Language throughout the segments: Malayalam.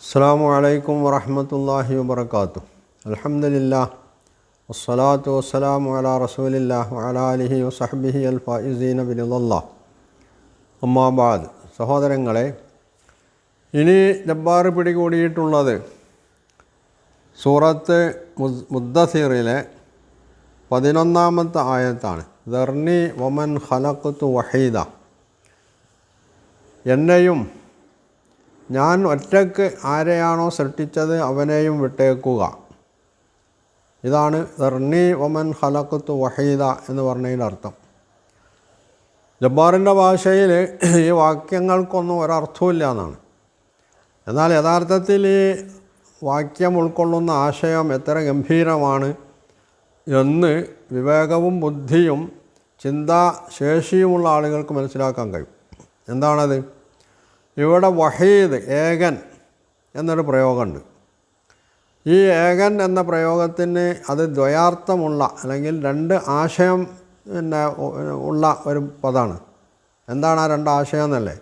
അസ്സലാമു അലൈക്കും വറഹ്മത്തുള്ളാഹി വബറകാതുഹു. അൽഹംദുലില്ലാഹ് വസ്സലാത്തു വസ്സലാമു അലാ റസൂലില്ലാഹി വഅലാ ആലിഹി വസഹ്ബിഹി അൽ ഫായിസീന ബിറിളല്ലാഹ്. അമ്മാ ബഅദ്. സഹോദരങ്ങളെ, ഇനി ജബ്ബാർ പിടികൂടിയിട്ടുള്ളത് സൂറത്ത് മുദ്ദസിറിലെ 11-ാമത്തെ ആയത്താണ്. ദർനി വമൻ ഖലഖ്തു വഹീദ. എന്നെയും ഞാൻ ഒറ്റയ്ക്ക് ആരെയാണോ സൃഷ്ടിച്ചത് അവനെയും വിട്ടേക്കുക. ഇതാണ് ദർനി വമൻ ഖലഖ്തു വഹീദ എന്ന് പറഞ്ഞതിൻ്റെ അർത്ഥം. ജബ്ബാറിൻ്റെ ഭാഷയിൽ ഈ വാക്യങ്ങൾക്കൊന്നും ഒരർത്ഥമില്ല എന്നാണ്. എന്നാൽ യഥാർത്ഥത്തിൽ ഈ വാക്യം ഉൾക്കൊള്ളുന്ന ആശയം എത്ര ഗംഭീരമാണ് എന്ന് വിവേകവും ബുദ്ധിയും ചിന്താശേഷിയുമുള്ള ആളുകൾക്ക് മനസ്സിലാക്കാൻ കഴിയും. എന്താണത്? ഇവിടെ വഹീദ്, ഏകൻ എന്നൊരു പ്രയോഗമുണ്ട്. ഈ ഏകൻ എന്ന പ്രയോഗത്തിന് അത് ദ്വയാർത്ഥമുള്ള അല്ലെങ്കിൽ രണ്ട് ആശയം ഉള്ള ഒരു പദമാണ്. എന്താണ് ആ രണ്ട് ആശയം എന്നല്ലേ?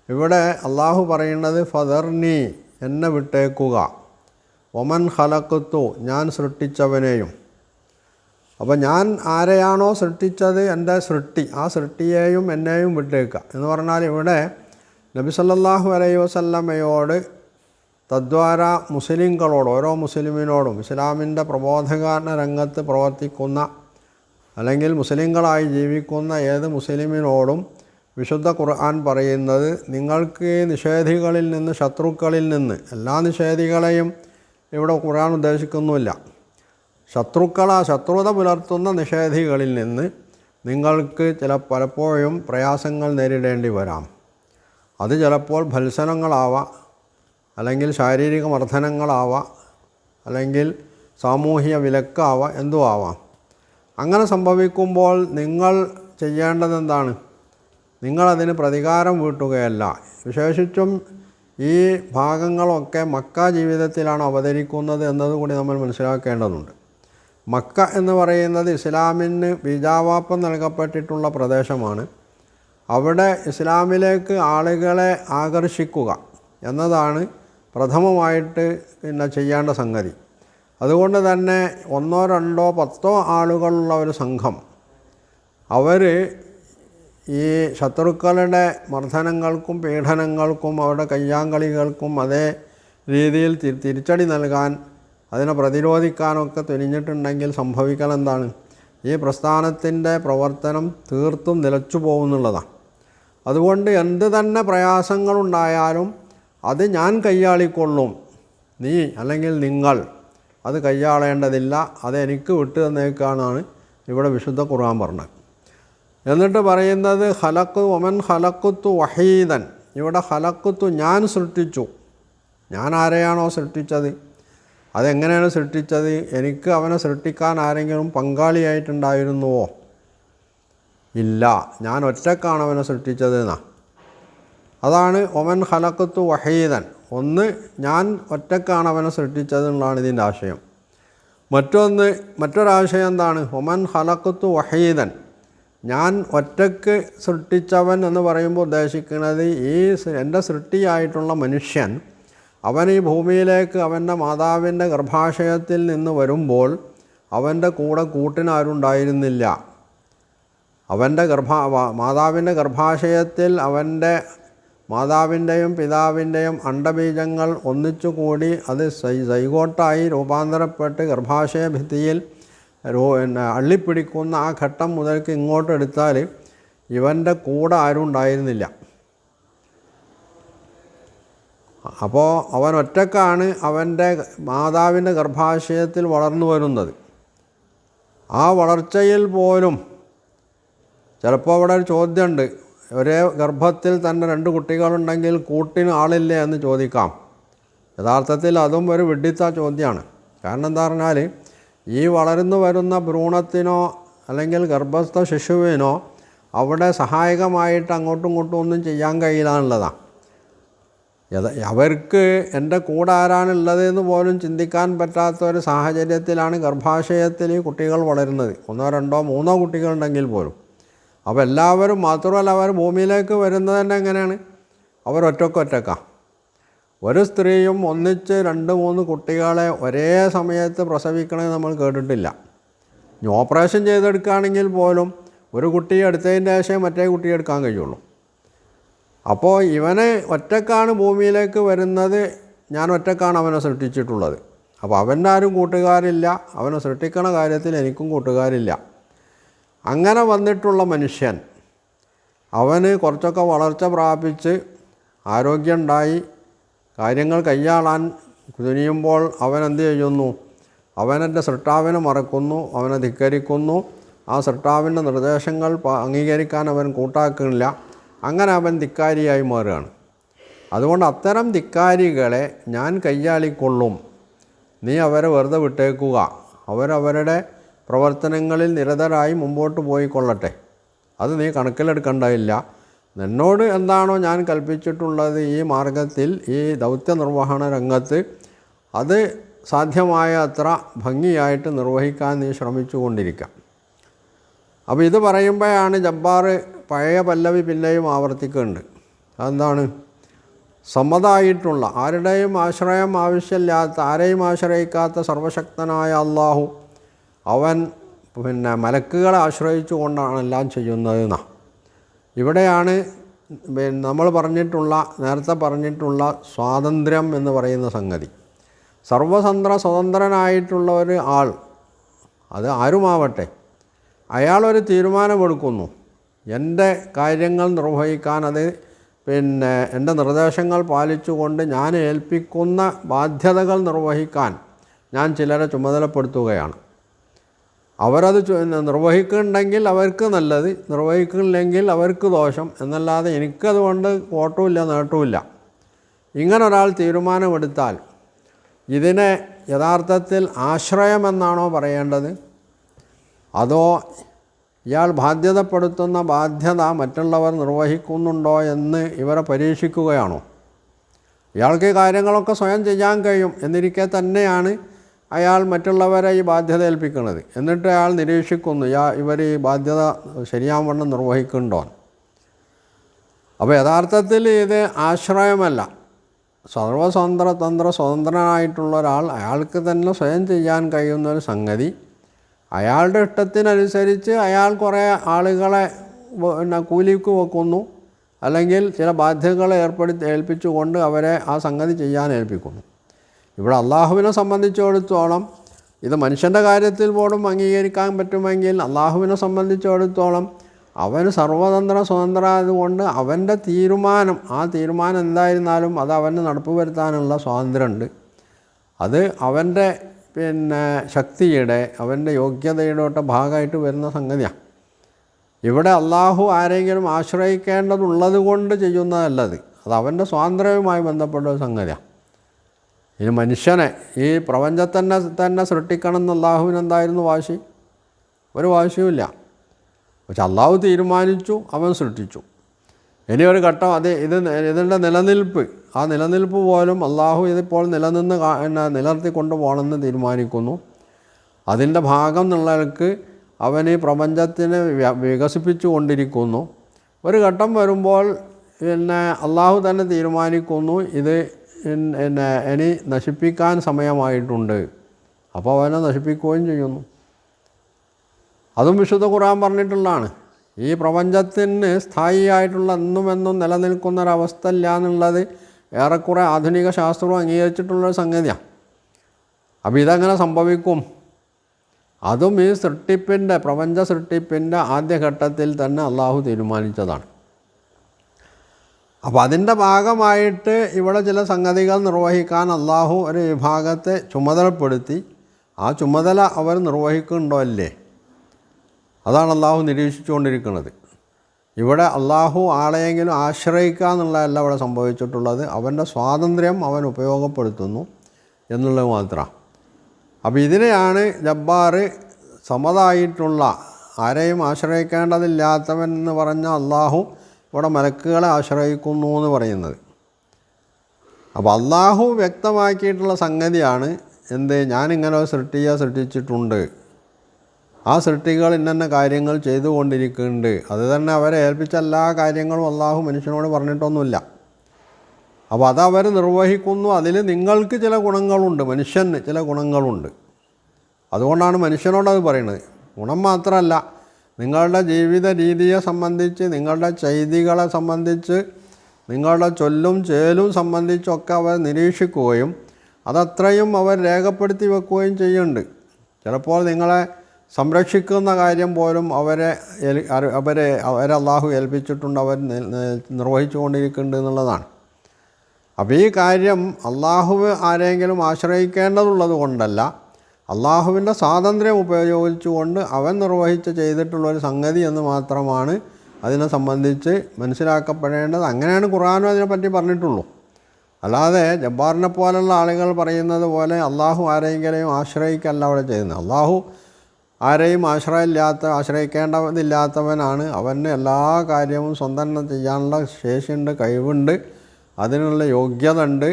ഇവിടെ അള്ളാഹു പറയുന്നത് ഫദർനി, എന്നെ വിട്ടേക്കുക, ഒമൻ ഖലഖ്തു, ഞാൻ സൃഷ്ടിച്ചവനെയും. അപ്പോൾ ഞാൻ ആരെയാണോ സൃഷ്ടിച്ചത്, എൻ്റെ സൃഷ്ടി, ആ സൃഷ്ടിയെയും എന്നെയും വിട്ടേക്കുക എന്ന് പറഞ്ഞാൽ ഇവിടെ നബി സല്ലല്ലാഹു അലൈഹി വസല്ലമയോട് തദ്വാര മുസ്ലിങ്ങളോട്, ഓരോ മുസ്ലിമിനോടും, ഇസ്ലാമിൻ്റെ പ്രബോധന രംഗത്ത് പ്രവർത്തിക്കുന്ന അല്ലെങ്കിൽ മുസ്ലിങ്ങളായി ജീവിക്കുന്ന ഏത് മുസ്ലിമിനോടും വിശുദ്ധ ഖുർആൻ പറയുന്നത്, നിങ്ങൾക്ക് നിഷേധികളിൽ നിന്ന്, ശത്രുക്കളിൽ നിന്ന്, എല്ലാ നിഷേധികളെയും ഇവിടെ ഖുർആൻ ഉദ്ദേശിക്കുന്നുമില്ല, ശത്രുത പുലർത്തുന്ന നിഷേധികളിൽ നിന്ന് നിങ്ങൾക്ക് പലപ്പോഴും പ്രയാസങ്ങൾ നേരിടേണ്ടി വരാം. അത് ചിലപ്പോൾ ഭത്സനങ്ങളാവാം, അല്ലെങ്കിൽ ശാരീരിക മർദ്ദനങ്ങളാവാം, അല്ലെങ്കിൽ സാമൂഹിക വിലക്കാവാം, എന്തും ആവാം. അങ്ങനെ സംഭവിക്കുമ്പോൾ നിങ്ങൾ ചെയ്യേണ്ടതെന്താണ്? നിങ്ങളതിന് പ്രതികാരം വീട്ടുകയല്ല. വിശേഷിച്ചും ഈ ഭാഗങ്ങളൊക്കെ മക്ക ജീവിതത്തിലാണ് അവതരിക്കുന്നത് എന്നതുകൂടി നമ്മൾ മനസ്സിലാക്കേണ്ടതുണ്ട്. മക്ക എന്ന് പറയുന്നത് ഇസ്ലാമിന് ബീജാവാപ്പം നൽകപ്പെട്ടിട്ടുള്ള പ്രദേശമാണ്. അവിടെ ഇസ്ലാമിലേക്ക് ആളുകളെ ആകർഷിക്കുക എന്നതാണ് പ്രഥമമായിട്ട് ചെയ്യേണ്ട സംഗതി. അതുകൊണ്ട് തന്നെ 1, 2, 10 ആളുകളുള്ള ഒരു സംഘം അവർ ഈ ശത്രുക്കളുടെ മർദ്ദനങ്ങൾക്കും പീഡനങ്ങൾക്കും അവരുടെ കയ്യാങ്കളികൾക്കും അതേ രീതിയിൽ തിരിച്ചടി നൽകാൻ, അതിനെ പ്രതിരോധിക്കാനൊക്കെ തുനിഞ്ഞിട്ടുണ്ടെങ്കിൽ സംഭവിക്കണം എന്താണ്? ഈ പ്രസ്ഥാനത്തിൻ്റെ പ്രവർത്തനം തീർത്തും നിലച്ചു പോകുന്നുള്ളതാണ്. അതുകൊണ്ട് എന്ത് തന്നെ പ്രയാസങ്ങളുണ്ടായാലും അത് ഞാൻ കയ്യാളിക്കൊള്ളും, നീ അല്ലെങ്കിൽ നിങ്ങൾ അത് കയ്യാളേണ്ടതില്ല, അതെനിക്ക് വിട്ടു തന്നേക്കാനാണ് ഇവിടെ വിശുദ്ധ ഖുർആൻ പറഞ്ഞത്. എന്നിട്ട് പറയുന്നത് വമൻ ഖലഖ്തു വഹീദൻ. ഇവിടെ ഖലഖ്തു, ഞാൻ സൃഷ്ടിച്ചു. ഞാൻ ആരെയാണോ സൃഷ്ടിച്ചത്, അതെങ്ങനെയാണ് സൃഷ്ടിച്ചത്? എനിക്ക് അവനെ സൃഷ്ടിക്കാൻ ആരെങ്കിലും പങ്കാളിയായിട്ടുണ്ടായിരുന്നുവോ? ഇല്ല, ഞാൻ ഒറ്റക്കാണ് അവനെ സൃഷ്ടിച്ചത് എന്നാണ്. അതാണ് ഒമൻ ഖലഖ്തു വഹീദൻ. ഒന്ന്, ഞാൻ ഒറ്റക്കാണ് അവനെ സൃഷ്ടിച്ചത് എന്നുള്ളതാണ് ഇതിൻ്റെ ആശയം. മറ്റൊരാശയം എന്താണ്? ഒമൻ ഖലഖ്തു വഹീദൻ, ഞാൻ ഒറ്റക്ക് സൃഷ്ടിച്ചവൻ എന്ന് പറയുമ്പോൾ ഉദ്ദേശിക്കുന്നത് ഈ എൻ്റെ സൃഷ്ടിയായിട്ടുള്ള മനുഷ്യൻ, അവൻ ഈ ഭൂമിയിലേക്ക് അവൻ്റെ മാതാവിൻ്റെ ഗർഭാശയത്തിൽ നിന്ന് വരുമ്പോൾ അവൻ്റെ കൂടെ കൂട്ടിനാരുണ്ടായിരുന്നില്ല. അവൻ്റെ മാതാവിൻ്റെ ഗർഭാശയത്തിൽ അവൻ്റെ മാതാവിൻ്റെയും പിതാവിൻ്റെയും അണ്ടബീജങ്ങൾ ഒന്നിച്ചുകൂടി അത് സൈഗോട്ടായി രൂപാന്തരപ്പെട്ട് ഗർഭാശയ ഭിത്തിയിൽ അള്ളിപ്പിടിക്കുന്ന ആ ഘട്ടം മുതൽക്ക് ഇങ്ങോട്ട് എടുത്താൽ ഇവൻ്റെ കൂടെ ആരും ഉണ്ടായിരുന്നില്ല. അപ്പോൾ അവൻ ഒറ്റക്കാണ് അവൻ്റെ മാതാവിൻ്റെ ഗർഭാശയത്തിൽ വളർന്നു വരുന്നത്. ആ വളർച്ചയിൽ പോലും ചിലപ്പോൾ അവിടെ ഒരു ചോദ്യമുണ്ട്, ഒരേ ഗർഭത്തിൽ തന്നെ 2 കുട്ടികളുണ്ടെങ്കിൽ കൂട്ടിന് ആളില്ലേ എന്ന് ചോദിക്കാം. യഥാർത്ഥത്തിൽ അതും ഒരു വിഡ്ഢിത്ത ചോദ്യമാണ്. കാരണം എന്താ പറഞ്ഞാൽ, ഈ വളർന്നു വരുന്ന ഭ്രൂണത്തിനോ അല്ലെങ്കിൽ ഗർഭസ്ഥ ശിശുവിനോ അവിടെ സഹായകമായിട്ട് അങ്ങോട്ടും ഇങ്ങോട്ടും ഒന്നും ചെയ്യാൻ കഴിയില്ലാന്നുള്ളതാണ്. അവർക്ക് എൻ്റെ കൂടെ ആരാണുള്ളത് എന്ന് പോലും ചിന്തിക്കാൻ പറ്റാത്ത ഒരു സാഹചര്യത്തിലാണ് ഗർഭാശയത്തിൽ കുട്ടികൾ വളരുന്നത്. 1, 2, 3 കുട്ടികളുണ്ടെങ്കിൽ പോലും. അപ്പോൾ എല്ലാവരും, മാത്രമല്ല അവർ ഭൂമിയിലേക്ക് വരുന്നത് തന്നെ എങ്ങനെയാണ്? അവർ ഒറ്റക്കാണ്. ഒരു സ്ത്രീയും ഒന്നിച്ച് 2-3 കുട്ടികളെ ഒരേ സമയത്ത് പ്രസവിക്കണമെന്ന് നമ്മൾ കേട്ടിട്ടില്ല. ഇനി ഓപ്പറേഷൻ ചെയ്തെടുക്കുകയാണെങ്കിൽ പോലും ഒരു കുട്ടിയെ എടുത്തതിൻ്റെ ശേഷം മറ്റേ കുട്ടിയെ എടുക്കാൻ കഴിയുള്ളൂ. അപ്പോൾ ഇവന് ഒറ്റക്കാണ് ഭൂമിയിലേക്ക് വരുന്നത്, ഞാൻ ഒറ്റക്കാണ് അവനെ സൃഷ്ടിച്ചിട്ടുള്ളത്. അപ്പോൾ അവൻ്റെ ആരും കൂട്ടുകാരില്ല, അവനെ സൃഷ്ടിക്കണ കാര്യത്തിൽ എനിക്കും കൂട്ടുകാരില്ല. അങ്ങനെ വന്നിട്ടുള്ള മനുഷ്യൻ അവന് കുറച്ചൊക്കെ വളർച്ച പ്രാപിച്ച് ആരോഗ്യമുണ്ടായി കാര്യങ്ങൾ കൈയാളാൻ തുനിയുമ്പോൾ അവൻ എന്ത് ചെയ്യുന്നു? അവനെൻ്റെ സൃഷ്ടാവിനെ മറക്കുന്നു, അവനെ ധിക്കരിക്കുന്നു, ആ സൃഷ്ടാവിൻ്റെ നിർദ്ദേശങ്ങൾ അംഗീകരിക്കാൻ അവൻ കൂട്ടാക്കുന്നില്ല. അങ്ങനെ അവൻ ധിക്കാരിയായി മാറുകയാണ്. അതുകൊണ്ട് അത്തരം ധിക്കാരികളെ ഞാൻ കൈയാളിക്കൊള്ളും, നീ അവരെ വെറുതെ വിട്ടേക്കുക, അവരവരുടെ പ്രവർത്തനങ്ങളിൽ നിരതരായി മുമ്പോട്ട് പോയിക്കൊള്ളട്ടെ, അത് നീ കണക്കിലെടുക്കേണ്ടതില്ല. എന്നോട് എന്താണോ ഞാൻ കൽപ്പിച്ചിട്ടുള്ളത് ഈ മാർഗത്തിൽ, ഈ ദൗത്യ നിർവഹണ രംഗത്ത്, അത് സാധ്യമായ അത്ര ഭംഗിയായിട്ട് നിർവഹിക്കാൻ നീ ശ്രമിച്ചു കൊണ്ടിരിക്കാം. അപ്പോൾ ഇത് പറയുമ്പോഴാണ് ജബ്ബാർ പഴയ പല്ലവി പിന്നെയും ആവർത്തിക്കുന്നുണ്ട്. അതെന്താണ്? സമ്മതായിട്ടുള്ള, ആരുടെയും ആശ്രയം ആവശ്യമില്ലാത്ത, ആരെയും ആശ്രയിക്കാത്ത സർവശക്തനായ അള്ളാഹു അവൻ മലക്കുകളെ ആശ്രയിച്ചു കൊണ്ടാണ് എല്ലാം ചെയ്യുന്നതെന്നാണ്. ഇവിടെയാണ് നമ്മൾ നേരത്തെ പറഞ്ഞിട്ടുള്ള സ്വാതന്ത്ര്യം എന്ന് പറയുന്ന സംഗതി. സ്വതന്ത്രനായിട്ടുള്ള ഒരു ആൾ, അത് ആരുമാവട്ടെ, അയാളൊരു തീരുമാനമെടുക്കുന്നു, എൻ്റെ കാര്യങ്ങൾ നിർവഹിക്കാൻ, അത് എൻ്റെ നിർദ്ദേശങ്ങൾ പാലിച്ചുകൊണ്ട് ഞാൻ ഏൽപ്പിക്കുന്ന ബാധ്യതകൾ നിർവഹിക്കാൻ ഞാൻ ചിലരെ ചുമതലപ്പെടുത്തുകയാണ്. അവരത് നിർവഹിക്കുന്നുണ്ടെങ്കിൽ അവർക്ക് നല്ലത്, നിർവഹിക്കുന്നില്ലെങ്കിൽ അവർക്ക് ദോഷം എന്നല്ലാതെ എനിക്കതുകൊണ്ട് കോട്ടവുമില്ല നേട്ടവുമില്ല. ഇങ്ങനൊരാൾ തീരുമാനമെടുത്താൽ ഇതിനെ യഥാർത്ഥത്തിൽ ആശ്രയമെന്നാണോ പറയേണ്ടത്, അതോ ഇയാൾ ബാധ്യതപ്പെടുത്തുന്ന ബാധ്യത മറ്റുള്ളവർ നിർവഹിക്കുന്നുണ്ടോ എന്ന് ഇവരെ പരീക്ഷിക്കുകയാണോ? ഇയാൾക്ക് കാര്യങ്ങളൊക്കെ സ്വയം ചെയ്യാൻ കഴിയും എന്നിരിക്കെ തന്നെയാണ് അയാൾ മറ്റുള്ളവരെ ഈ ബാധ്യത ഏൽപ്പിക്കുന്നത്. എന്നിട്ട് അയാൾ നിരീക്ഷിക്കുന്നു ഇവർ ഈ ബാധ്യത ശരിയാവണ്ണം നിർവഹിക്കുന്നുണ്ടോ. അപ്പോൾ യഥാർത്ഥത്തിൽ ഇത് ആശ്രയമല്ല. സ്വതന്ത്രനായിട്ടുള്ള ഒരാൾ, അയാൾക്ക് തന്നെ സ്വയം ചെയ്യാൻ കഴിയുന്നൊരു സംഗതി, അയാളുടെ ഇഷ്ടത്തിനനുസരിച്ച് അയാൾ കുറേ ആളുകളെ കൂലിക്ക് വെക്കുന്നു, അല്ലെങ്കിൽ ചില ബാധ്യതകളെ ഏൽപ്പിച്ചുകൊണ്ട് അവരെ ആ സംഗതി ചെയ്യാൻ ഏൽപ്പിക്കുന്നു. ഇവിടെ അള്ളാഹുവിനെ സംബന്ധിച്ചിടത്തോളം ഇത് മനുഷ്യൻ്റെ കാര്യത്തിൽ പോലും അംഗീകരിക്കാൻ പറ്റുമെങ്കിൽ, അള്ളാഹുവിനെ സംബന്ധിച്ചിടത്തോളം അവന് സ്വതന്ത്രമായതുകൊണ്ട് അവൻ്റെ തീരുമാനം, ആ തീരുമാനം എന്തായിരുന്നാലും അത് അവന് നടപ്പ് വരുത്താനുള്ള സ്വാതന്ത്ര്യമുണ്ട്. അത് അവൻ്റെ ശക്തിയുടെ, അവൻ്റെ യോഗ്യതയുടെ ഒക്കെ ഭാഗമായിട്ട് വരുന്ന സംഗതിയാണ്. ഇവിടെ അള്ളാഹു ആരെങ്കിലും ആശ്രയിക്കേണ്ടതുള്ളത് കൊണ്ട് ചെയ്യുന്നതല്ലത്, അത് അവൻ്റെ സ്വാതന്ത്ര്യവുമായി ബന്ധപ്പെട്ട ഒരു സംഗതിയാണ്. ഇനി മനുഷ്യനെ, ഈ പ്രപഞ്ചത്തിനെ തന്നെ സൃഷ്ടിക്കണം എന്ന് അള്ളാഹുവിന് എന്തായിരുന്നു വാശി? ഒരു വാശിയുമില്ല. പക്ഷെ അള്ളാഹു തീരുമാനിച്ചു, അവൻ സൃഷ്ടിച്ചു. ഇനി ഒരു ഘട്ടം ഇതിൻ്റെ നിലനിൽപ്പ്, ആ നിലനിൽപ്പ് പോലും അള്ളാഹു ഇതിപ്പോൾ നിലനിർത്തി കൊണ്ടുപോകണമെന്ന് തീരുമാനിക്കുന്നു. അതിൻ്റെ ഭാഗം എന്നുള്ളവർക്ക് അവൻ ഈ പ്രപഞ്ചത്തിനെ വികസിപ്പിച്ചു കൊണ്ടിരിക്കുന്നു. ഒരു ഘട്ടം വരുമ്പോൾ അള്ളാഹു തന്നെ തീരുമാനിക്കുന്നു ഇത് ഇനി നശിപ്പിക്കാൻ സമയമായിട്ടുണ്ട്. അപ്പോൾ അവനെ നശിപ്പിക്കുകയും ചെയ്യുന്നു. അതും വിശുദ്ധ ഖുർആൻ പറഞ്ഞിട്ടുള്ളതാണ്. ഈ പ്രപഞ്ചത്തിന് സ്ഥായിയായിട്ടുള്ള എന്നും നിലനിൽക്കുന്നൊരവസ്ഥ ഇല്ല എന്നുള്ളത് ഏറെക്കുറെ ആധുനിക ശാസ്ത്രവും അംഗീകരിച്ചിട്ടുള്ളൊരു സംഗതിയാണ്. അപ്പോൾ ഇതെങ്ങനെ സംഭവിക്കും? അതും ഈ പ്രപഞ്ച സൃഷ്ടിപ്പിൻ്റെ ആദ്യഘട്ടത്തിൽ തന്നെ അള്ളാഹു തീരുമാനിച്ചതാണ്. അപ്പോൾ അതിൻ്റെ ഭാഗമായിട്ട് ഇവിടെ ചില സംഗതികൾ നിർവഹിക്കാൻ അള്ളാഹു ഒരു വിഭാഗത്തെ ചുമതലപ്പെടുത്തി. ആ ചുമതല അവർ നിർവഹിക്കുന്നുണ്ടോ അല്ലേ, അതാണ് അള്ളാഹു നിരീക്ഷിച്ചുകൊണ്ടിരിക്കുന്നത്. ഇവിടെ അള്ളാഹു ആളെയെങ്കിലും ആശ്രയിക്കുക എന്നുള്ളതല്ല ഇവിടെ സംഭവിച്ചിട്ടുള്ളത്, അവൻ്റെ സ്വാതന്ത്ര്യം അവൻ ഉപയോഗപ്പെടുത്തുന്നു എന്നുള്ളത് മാത്രമാണ്. അപ്പോൾ ഇതിനെയാണ് ജബ്ബാർ സമതായിട്ടുള്ള, ആരെയും ആശ്രയിക്കേണ്ടതില്ലാത്തവൻ എന്ന് പറഞ്ഞ അള്ളാഹു ഇവിടെ മലക്കുകളെ ആശ്രയിക്കുന്നു എന്ന് പറയുന്നത്. അപ്പോൾ അള്ളാഹു വ്യക്തമാക്കിയിട്ടുള്ള സംഗതിയാണ് എന്ത്, ഞാനിങ്ങനെ സൃഷ്ടിച്ചിട്ടുണ്ട്, ആ സൃഷ്ടികൾ ഇന്ന കാര്യങ്ങൾ ചെയ്തുകൊണ്ടിരിക്കുന്നുണ്ട്. അത് തന്നെ അവരെ ഏൽപ്പിച്ച എല്ലാ കാര്യങ്ങളും അള്ളാഹു മനുഷ്യനോട് പറഞ്ഞിട്ടൊന്നുമില്ല. അപ്പോൾ അതവർ നിർവഹിക്കുന്നു. അതിൽ നിങ്ങൾക്ക് ചില ഗുണങ്ങളുണ്ട്, മനുഷ്യന് ചില ഗുണങ്ങളുണ്ട്. അതുകൊണ്ടാണ് മനുഷ്യനോടത് പറയുന്നത്. ഗുണം മാത്രമല്ല, നിങ്ങളുടെ ജീവിത രീതിയെ സംബന്ധിച്ച്, നിങ്ങളുടെ ചെയ്തികളെ സംബന്ധിച്ച്, നിങ്ങളുടെ ചൊല്ലും ചേലും സംബന്ധിച്ചൊക്കെ അവർ നിരീക്ഷിക്കുകയും അതത്രയും അവർ രേഖപ്പെടുത്തി വെക്കുകയും ചെയ്യുന്നുണ്ട്. ചിലപ്പോൾ നിങ്ങളെ സംരക്ഷിക്കുന്ന കാര്യം പോലും അവരെ അള്ളാഹു ഏൽപ്പിച്ചിട്ടുണ്ട്, അവർ നിർവഹിച്ചു കൊണ്ടിരിക്കുന്നുണ്ട് എന്നുള്ളതാണ്. അപ്പോൾ ഈ കാര്യം അള്ളാഹു ആരെങ്കിലും ആശ്രയിക്കേണ്ടതുള്ളത് കൊണ്ടല്ല, അള്ളാഹുവിൻ്റെ സ്വാതന്ത്ര്യം ഉപയോഗിച്ചുകൊണ്ട് അവൻ നിർവഹിച്ച് ചെയ്തിട്ടുള്ളൊരു സംഗതി എന്ന് മാത്രമാണ് അതിനെ സംബന്ധിച്ച് മനസ്സിലാക്കപ്പെടേണ്ടത്. അങ്ങനെയാണ് ഖുർആനും അതിനെപ്പറ്റി പറഞ്ഞിട്ടുള്ളൂ. അല്ലാതെ ജബ്ബാറിനെ പോലുള്ള ആളുകൾ പറയുന്നത് പോലെ അള്ളാഹു ആരെങ്കിലും ആശ്രയിക്കല്ല അവിടെ ചെയ്യുന്നത്. അള്ളാഹു ആരെയും ആശ്രയിക്കേണ്ടതില്ലാത്തവനാണ്. അവന് എല്ലാ കാര്യവും സ്വന്തം ചെയ്യാനുള്ള ശേഷിയുണ്ട്, കഴിവുണ്ട്, അതിനുള്ള യോഗ്യത ഉണ്ട്.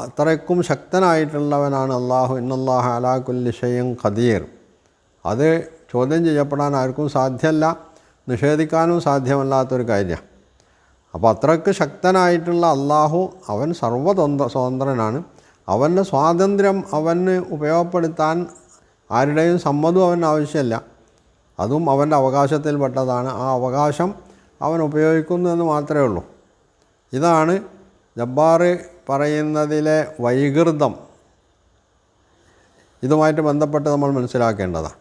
അത്രയ്ക്കും ശക്തനായിട്ടുള്ളവനാണ് അള്ളാഹു. ഇന്നല്ലാഹ അലാ കുല്ലി ഷൈഇൻ ഖദീർ. അത് ചോദ്യം ചെയ്യപ്പെടാൻ ആർക്കും സാധ്യമല്ല, നിഷേധിക്കാനും സാധ്യമല്ലാത്തൊരു കാര്യമാണ്. അപ്പോൾ അത്രയ്ക്ക് ശക്തനായിട്ടുള്ള അള്ളാഹു, അവൻ സ്വതന്ത്രനാണ്. അവൻ്റെ സ്വാതന്ത്ര്യം അവന് ഉപയോഗപ്പെടുത്താൻ ആരുടെയും സമ്മതവും അവന് ആവശ്യമില്ല. അതും അവൻ്റെ അവകാശത്തിൽപ്പെട്ടതാണ്. ആ അവകാശം അവൻ ഉപയോഗിക്കുന്നു എന്ന് മാത്രമേ ഉള്ളൂ. ഇതാണ് ജബ്ബാർ പറയുന്നതിലെ വൈകൃതം. ഇതുമായിട്ട് ബന്ധപ്പെട്ട് നമ്മൾ മനസ്സിലാക്കേണ്ടതാണ്.